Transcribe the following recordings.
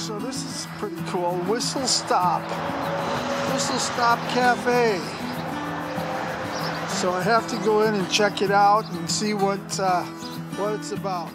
So this is pretty cool. Whistle Stop Cafe. So I have to go in and check it out and see what it's about.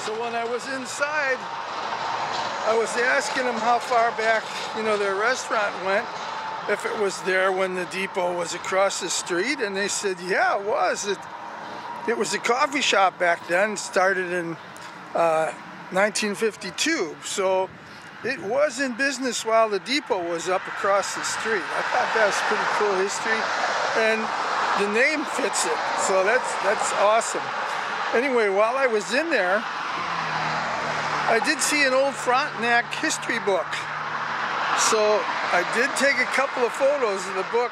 So when I was inside, I was asking them how far back, their restaurant went, if it was there when the depot was across the street, and they said, yeah, it was. It was a coffee shop back then, started in 1952, so it was in business while the depot was up across the street. I thought that was pretty cool history, and the name fits it, so that's awesome. Anyway, while I was in there, I did see an old Frontenac history book. So I did take a couple of photos of the book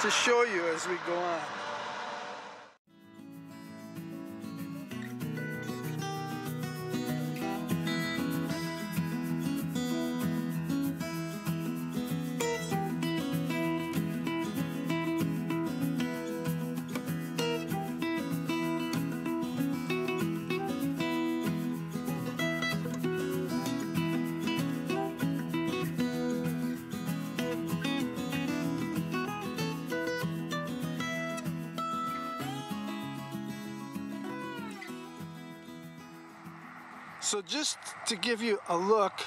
to show you as we go on. So just to give you a look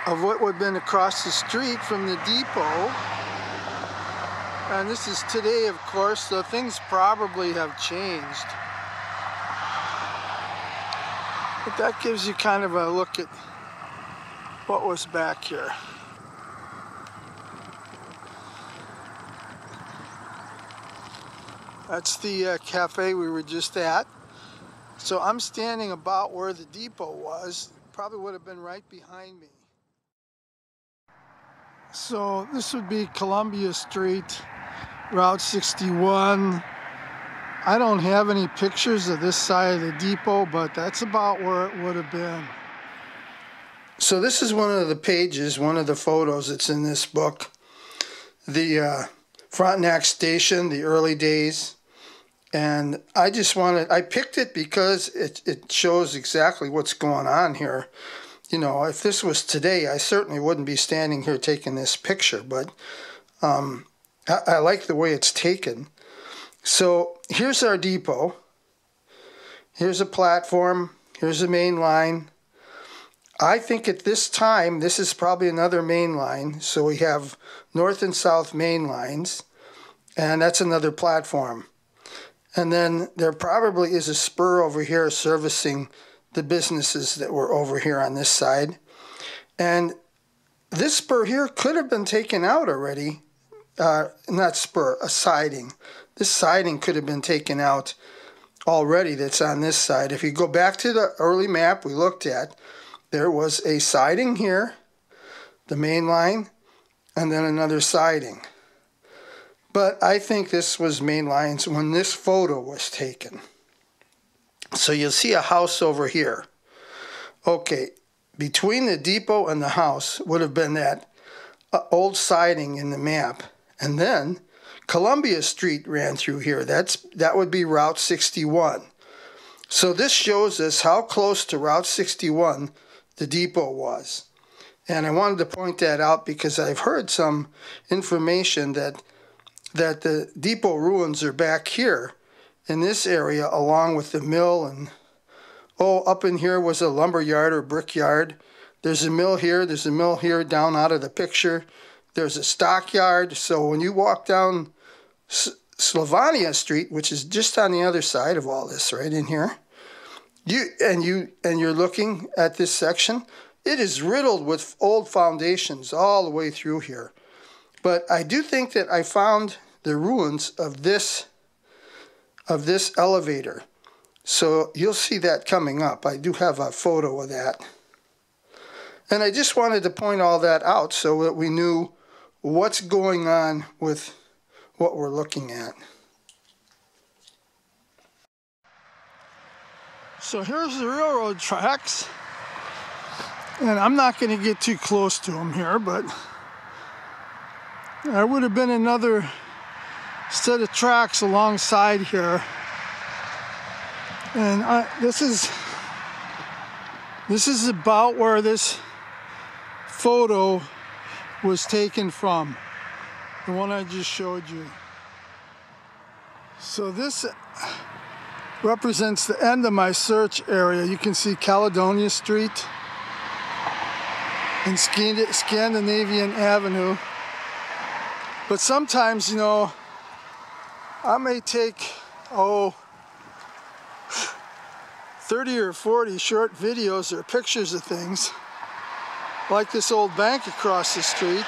of what would have been across the street from the depot, and this is today, of course, so things probably have changed. But that gives you kind of a look at what was back here. That's the cafe we were just at. So I'm standing about where the depot was. Probably would have been right behind me. So this would be Columbia Street, Route 61. I don't have any pictures of this side of the depot, but that's about where it would have been. So this is one of the pages, one of the photos that's in this book. The Frontenac Station, the early days. And I picked it because it shows exactly what's going on here. If this was today, I certainly wouldn't be standing here taking this picture, but I like the way it's taken. So here's our depot. Here's a platform. Here's a main line. I think at this time, this is probably another main line. So we have north and south main lines, and that's another platform. And then there probably is a spur over here servicing the businesses that were over here on this side. And this spur here could have been taken out already. Not spur, a siding. This siding could have been taken out already that's on this side. If you go back to the early map we looked at, there was a siding here, the main line, and then another siding. But I think this was main lines when this photo was taken. So you'll see a house over here. Okay, between the depot and the house would have been that old siding in the map. And then Columbia Street ran through here. That would be Route 61. So this shows us how close to Route 61 the depot was. And I wanted to point that out because I've heard some information that the depot ruins are back here in this area along with the mill, and up in here was a lumber yard or brick yard. There's a mill here down out of the picture. There's a stockyard. So when you walk down Sylvania Street, which is just on the other side of all this, right in here, you're looking at this section, it is riddled with old foundations all the way through here. But I do think that I found the ruins of this of this elevator. So you'll see that coming up. I do have a photo of that. And I just wanted to point all that out so that we knew what's going on with what we're looking at. So here's the railroad tracks. And I'm not going to get too close to them here, but there would have been another set of tracks alongside here. And this is about where this photo was taken from, the one I just showed you. So this represents the end of my search area. You can see Caledonia Street and Scandinavian Avenue. But sometimes, you know, I may take 30 or 40 short videos or pictures of things, like this old bank across the street,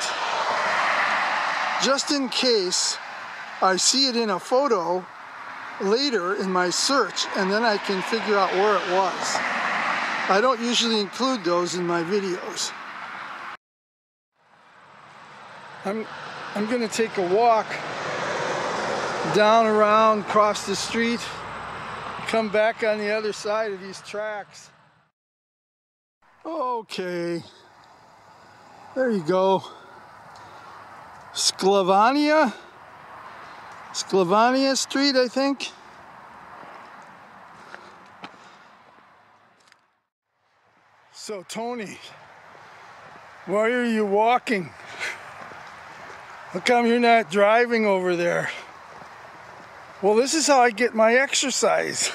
just in case I see it in a photo later in my search, and then I can figure out where it was. I don't usually include those in my videos. I'm going to take a walk down, around, across the street, come back on the other side of these tracks. Okay, there you go. Sklavania Street, I think. So Tony, why are you walking? How come you're not driving over there? Well, this is how I get my exercise.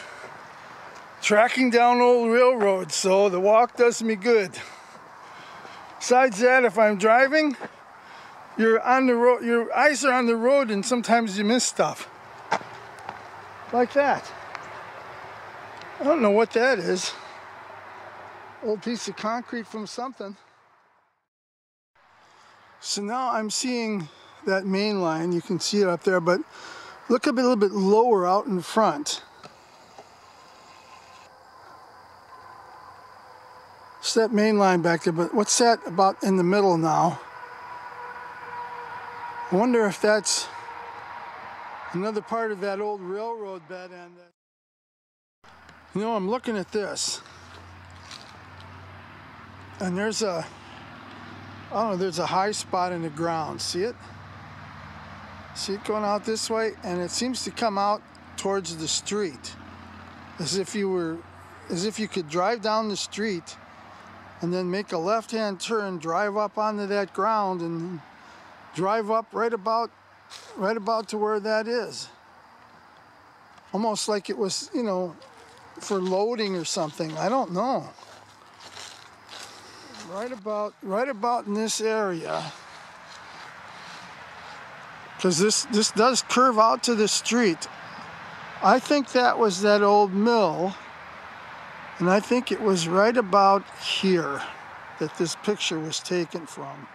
Tracking down old railroads, so the walk does me good. Besides that, if I'm driving, you're on the road, your eyes are on the road, and sometimes you miss stuff. Like that. I don't know what that is. Old piece of concrete from something. So now I'm seeing that main line. You can see it up there, but look a little bit lower out in front. It's that main line back there, but what's that about in the middle now? I wonder if that's another part of that old railroad bed end. You know, I'm looking at this, and there's a high spot in the ground. See it? See it going out this way, and it seems to come out towards the street, as if you could drive down the street and then make a left-hand turn, drive up onto that ground, and drive up right about to where that is. Almost like it was, you know, for loading or something. I don't know. Right about in this area. Because this does curve out to the street. I think that was that old mill, and I think it was right about here that this picture was taken from.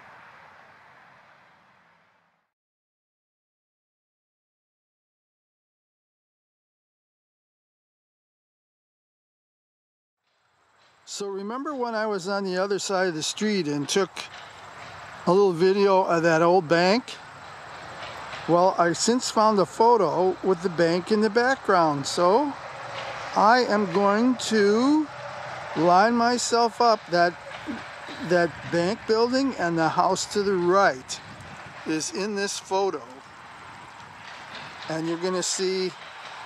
So remember when I was on the other side of the street and took a little video of that old bank? Well, I since found a photo with the bank in the background, so I am going to line myself up. That bank building and the house to the right is in this photo. And you're going to see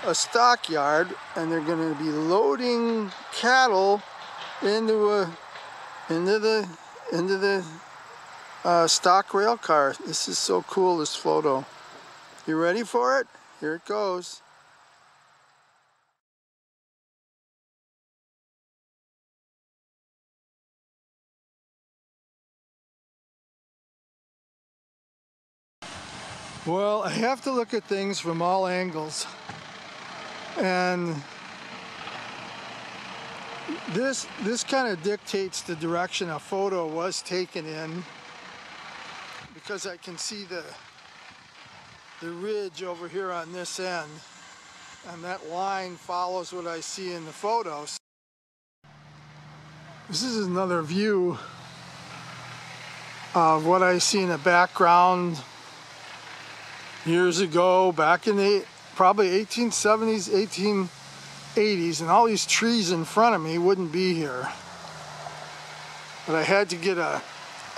a stockyard, and they're going to be loading cattle into the stock rail car. This is so cool, this photo. You ready for it? Here it goes. Well, I have to look at things from all angles, and this kind of dictates the direction a photo was taken in, because I can see the ridge over here on this end, and that line follows what I see in the photos. This is another view of what I see in the background years ago, back in the probably 1870s, 1880s, and all these trees in front of me wouldn't be here. But I had to get a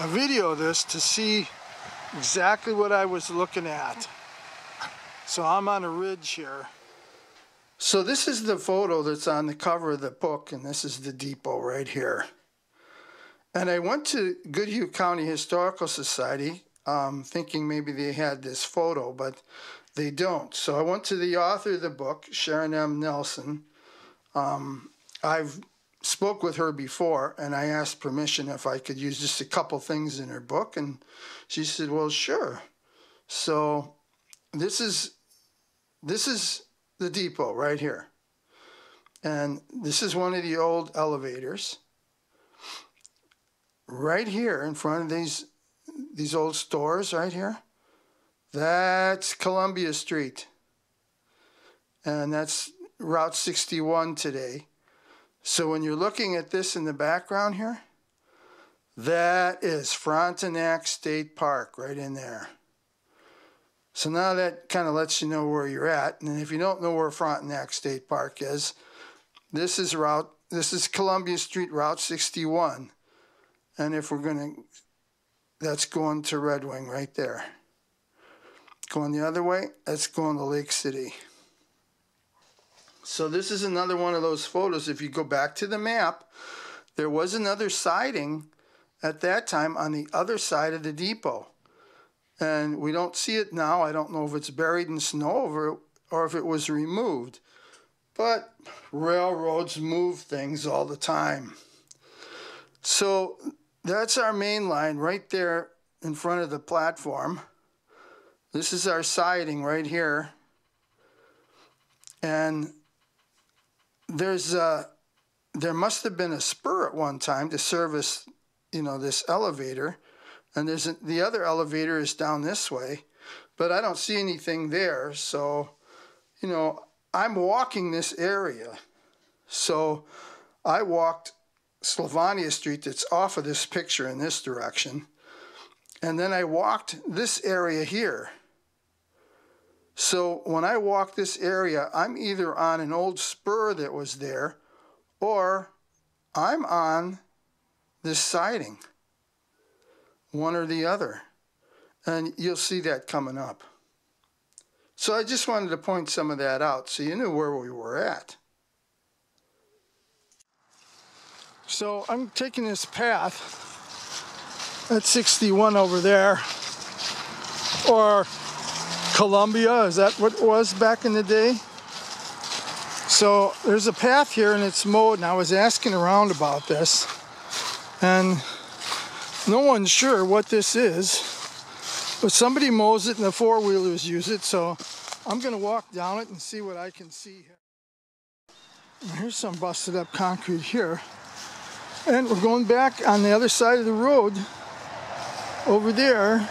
video of this to see exactly what I was looking at. So I'm on a ridge here. So this is the photo that's on the cover of the book, and this is the depot right here. And I went to Goodhue County Historical Society thinking maybe they had this photo, but they don't. So I went to the author of the book, Sharon M. Nelson. I've spoke with her before, and I asked permission if I could use just a couple things in her book, and she said, well, sure. So this is the depot right here. And this is one of the old elevators. Right here in front of these old stores right here. That's Columbia Street. And that's Route 61 today. So when you're looking at this in the background here, that is Frontenac State Park right in there. So now that kind of lets you know where you're at. And if you don't know where Frontenac State Park is, this is Columbia Street, Route 61. And if we're going to, that's going to Red Wing right there. Going the other way, that's going to Lake City. So this is another one of those photos. If you go back to the map, there was another siding at that time on the other side of the depot. And we don't see it now. I don't know if it's buried in snow or if it was removed. But railroads move things all the time. So that's our main line right there in front of the platform. This is our siding right here. And there must have been a spur at one time to service, this elevator. And the other elevator is down this way, but I don't see anything there. So, I'm walking this area. So I walked Sylvania Street that's off of this picture in this direction. And then I walked this area here. So when I walk this area, I'm either on an old spur that was there, or I'm on this siding. One or the other. And you'll see that coming up. So I just wanted to point some of that out so you knew where we were at. So I'm taking this path at 61 over there, or Columbia, is that what it was back in the day? So there's a path here and it's mowed, and I was asking around about this, and no one's sure what this is, but somebody mows it and the four-wheelers use it, so I'm going to walk down it and see what I can see here. And here's some busted up concrete here. And we're going back on the other side of the road. Over there,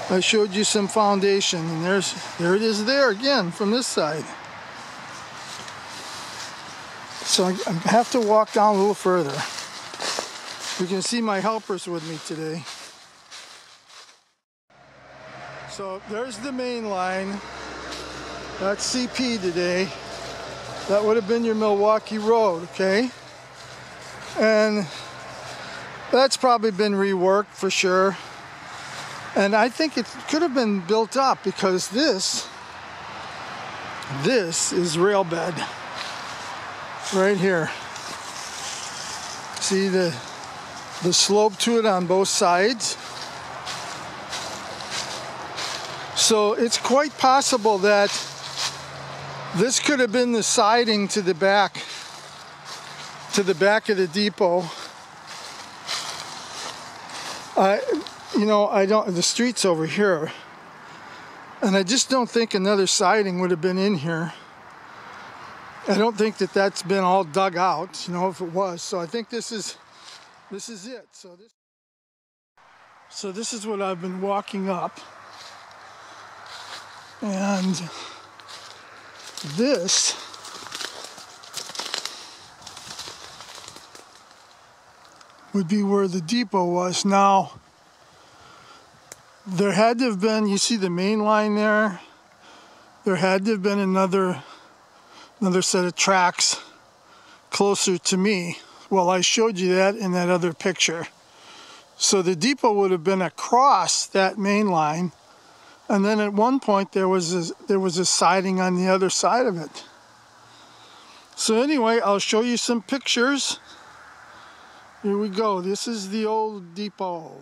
I showed you some foundation, and there it is there again from this side. So I have to walk down a little further. You can see my helpers with me today. So there's the main line. That's CP today. That would have been your Milwaukee Road, okay? And that's probably been reworked for sure. And I think it could have been built up because this is rail bed right here. See the slope to it on both sides. So it's quite possible that this could have been the siding to the back of the depot. The street's over here, and I just don't think another siding would have been in here. I don't think that that's been all dug out, if it was. So I think this is it. So this is what I've been walking up, and this would be where the depot was. Now, there had to have been, you see the main line there? There had to have been another set of tracks closer to me. Well, I showed you that in that other picture. So the depot would have been across that main line, and then at one point there was a siding on the other side of it. So anyway, I'll show you some pictures. Here we go. This is the old depot.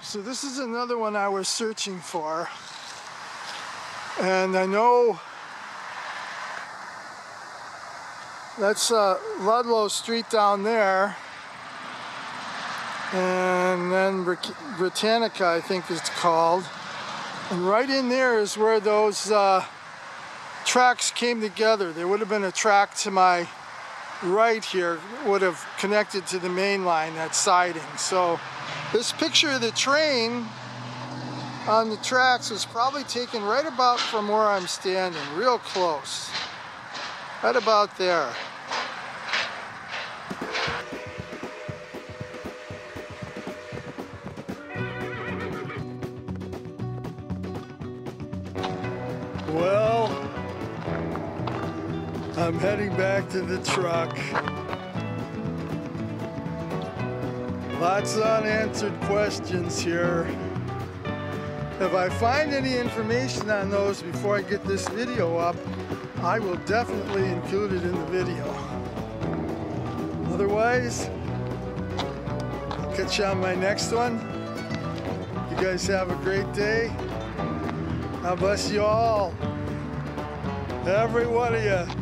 So this is another one I was searching for, and I know that's Ludlow Street down there, and then Britannica I think it's called, and right in there is where those tracks came together. There would have been a track to my right here, would have connected to the main line, that siding. So this picture of the train on the tracks was probably taken right about from where I'm standing, real close, right about there. Well, I'm heading back to the truck. Lots of unanswered questions here. If I find any information on those before I get this video up, I will definitely include it in the video. Otherwise, I'll catch you on my next one. You guys have a great day. God bless you all. Every one of you.